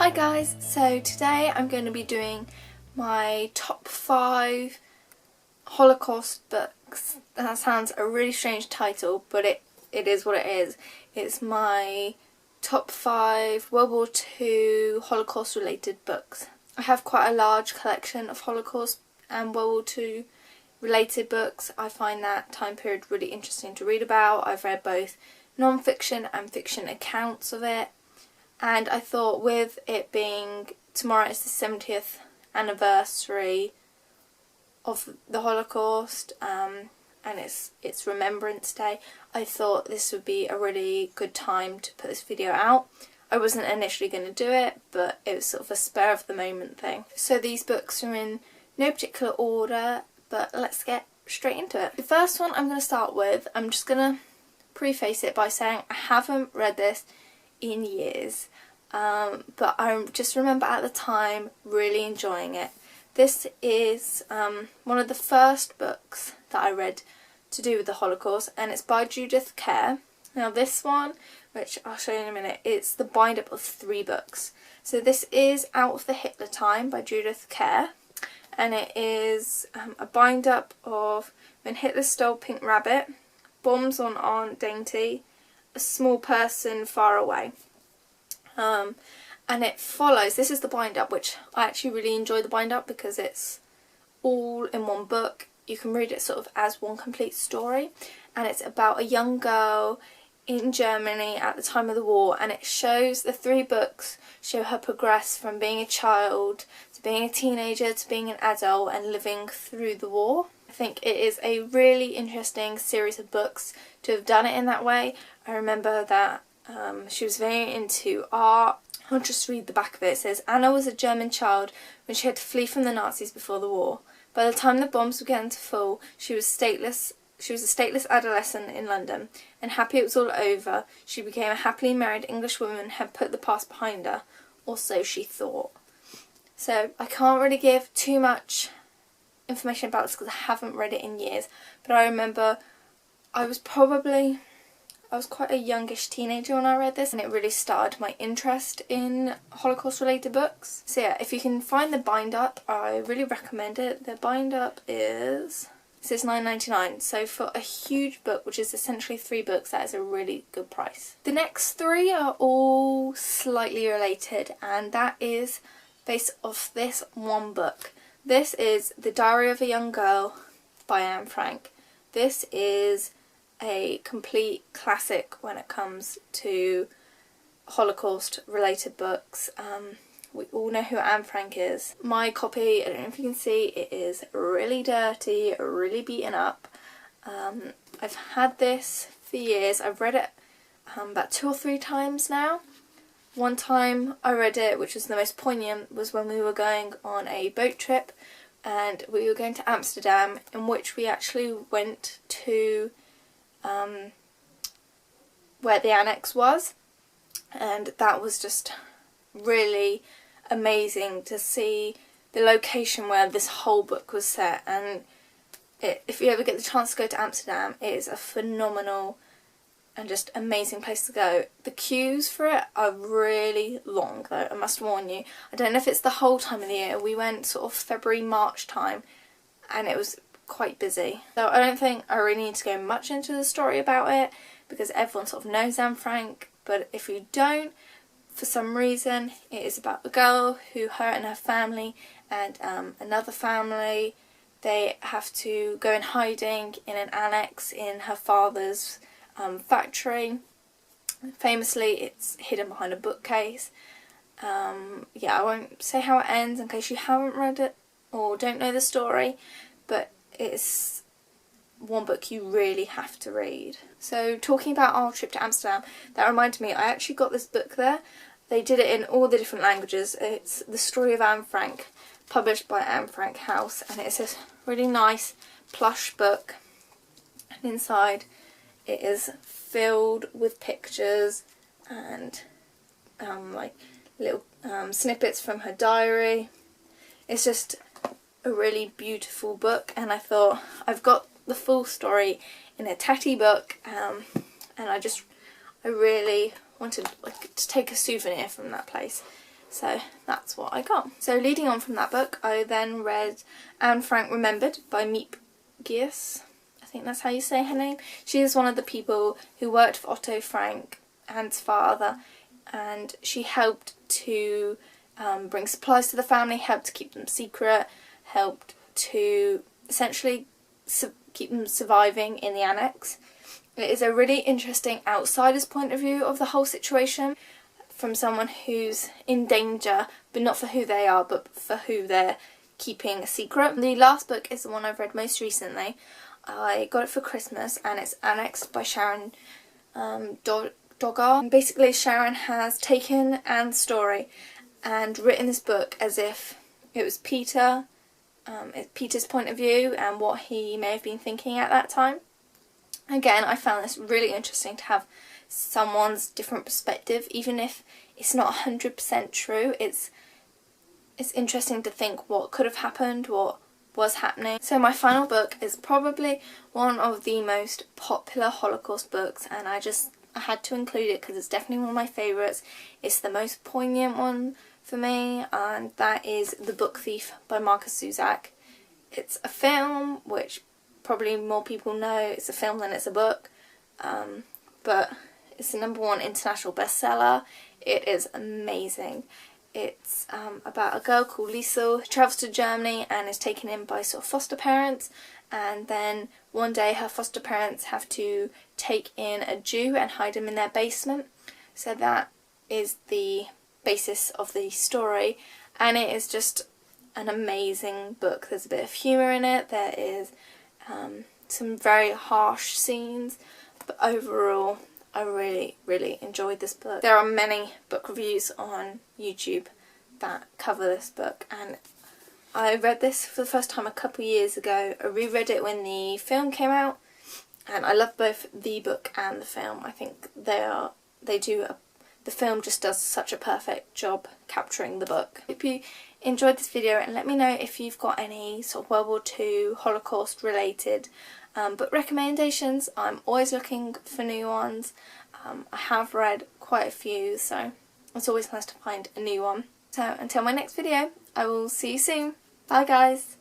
Hi guys, so today I'm going to be doing my top 5 Holocaust books. That sounds a really strange title, but it is what it is. It's my top 5 World War II Holocaust related books. I have quite a large collection of Holocaust and World War II related books. I find that time period really interesting to read about. I've read both non-fiction and fiction accounts of it. And I thought, with it being tomorrow is the 70th anniversary of the Holocaust, and it's Remembrance Day, I thought this would be a really good time to put this video out. I wasn't initially going to do it, but it was sort of a spur of the moment thing. So these books are in no particular order, but let's get straight into it. The first one I'm going to start with, I'm just going to preface it by saying I haven't read this in years, but I just remember at the time really enjoying it. This is one of the first books that I read to do with the Holocaust, and it's by Judith. Now this one, which I'll show you in a minute, it's the bind-up of 3 books. So this is Out of the Hitler Time by Judith, and it is a bind-up of When Hitler Stole Pink Rabbit, Bombs on Aunt Dainty, A Small Person Far Away. And it follows, this is the bind-up, which I actually really enjoy the bind-up because it's all in one book. You can read it sort of as one complete story, and it's about a young girl in Germany at the time of the war, and it shows, the 3 books show her progress from being a child to being a teenager to being an adult and living through the war. I think it is a really interesting series of books to have done it in that way. I remember that she was very into art. I'll just read the back of it. It says, Anna was a German child when she had to flee from the Nazis before the war. By the time the bombs began to fall, she was a stateless adolescent in London, and happy it was all over, she became a happily married English woman and had put the past behind her, or so she thought. So I can't really give too much information about this because I haven't read it in years, but I remember I was quite a youngish teenager when I read this, and it really started my interest in Holocaust related books. So yeah, if you can find the bind-up, I really recommend it. The bind-up is, it says $9.99, so for a huge book, which is essentially 3 books, that is a really good price. The next 3 are all slightly related, and that is based off this one book. This is The Diary of a Young Girl by Anne Frank. This is a complete classic when it comes to Holocaust related books. We all know who Anne Frank is. My copy, I don't know if you can see, it is really dirty, really beaten up. I've had this for years. I've read it about 2 or 3 times now. One time I read it, which was the most poignant, was when we were going on a boat trip and we were going to Amsterdam, in which we actually went to where the annex was, and that was just really amazing to see the location where this whole book was set. And if you ever get the chance to go to Amsterdam, it is a phenomenal and just amazing place to go. The queues for it are really long though, I must warn you. I don't know if it's the whole time of the year. We went sort of February, March time, and it was quite busy. So I don't think I really need to go much into the story about it because everyone sort of knows Anne Frank, but if you don't, for some reason, it is about a girl who, her and her family and another family, they have to go in hiding in an annex in her father's factory. Famously, it's hidden behind a bookcase. Yeah, I won't say how it ends in case you haven't read it or don't know the story, but it's one book you really have to read. So talking about our trip to Amsterdam, that reminded me, I actually got this book there. They did it in all the different languages. It's The Story of Anne Frank, published by Anne Frank House, and it's a really nice plush book, and inside it is filled with pictures and like little snippets from her diary. It's just a really beautiful book, and I thought, I've got the full story in a tatty book, and I really wanted to take a souvenir from that place. So that's what I got. So leading on from that book, I then read Anne Frank Remembered by Meep. I think that's how you say her name. She is one of the people who worked for Otto Frank, Anne's father, and she helped to bring supplies to the family, helped to keep them secret, helped to essentially keep them surviving in the annex. It is a really interesting outsider's point of view of the whole situation, from someone who's in danger, but not for who they are, but for who they're keeping a secret. The last book is the one I've read most recently. I got it for Christmas, and it's Annexed by Sharon Doggar. And basically, Sharon has taken Anne's story and written this book as if it was Peter's point of view and what he may have been thinking at that time. Again, I found this really interesting to have someone's different perspective, even if it's not 100% true. It's interesting to think what could have happened, what was happening. So my final book is probably one of the most popular Holocaust books, and I had to include it because it's definitely one of my favourites. It's the most poignant one for me, and that is The Book Thief by Markus Zusak. It's a film, which probably more people know it's a film than it's a book, but it's the #1 international bestseller. It is amazing. It's about a girl called Liesel who travels to Germany and is taken in by sort of foster parents, and then one day her foster parents have to take in a Jew and hide him in their basement. So that is the basis of the story, and it is just an amazing book. There's a bit of humour in it, there is some very harsh scenes, but overall I really enjoyed this book. There are many book reviews on YouTube that cover this book, and I read this for the first time a couple of years ago. I reread it when the film came out, and I love both the book and the film. I think the film just does such a perfect job capturing the book. Hope you enjoyed this video, and let me know if you've got any sort of World War II Holocaust related book recommendations. I'm always looking for new ones. I have read quite a few, so it's always nice to find a new one. So until my next video, I will see you soon. Bye guys!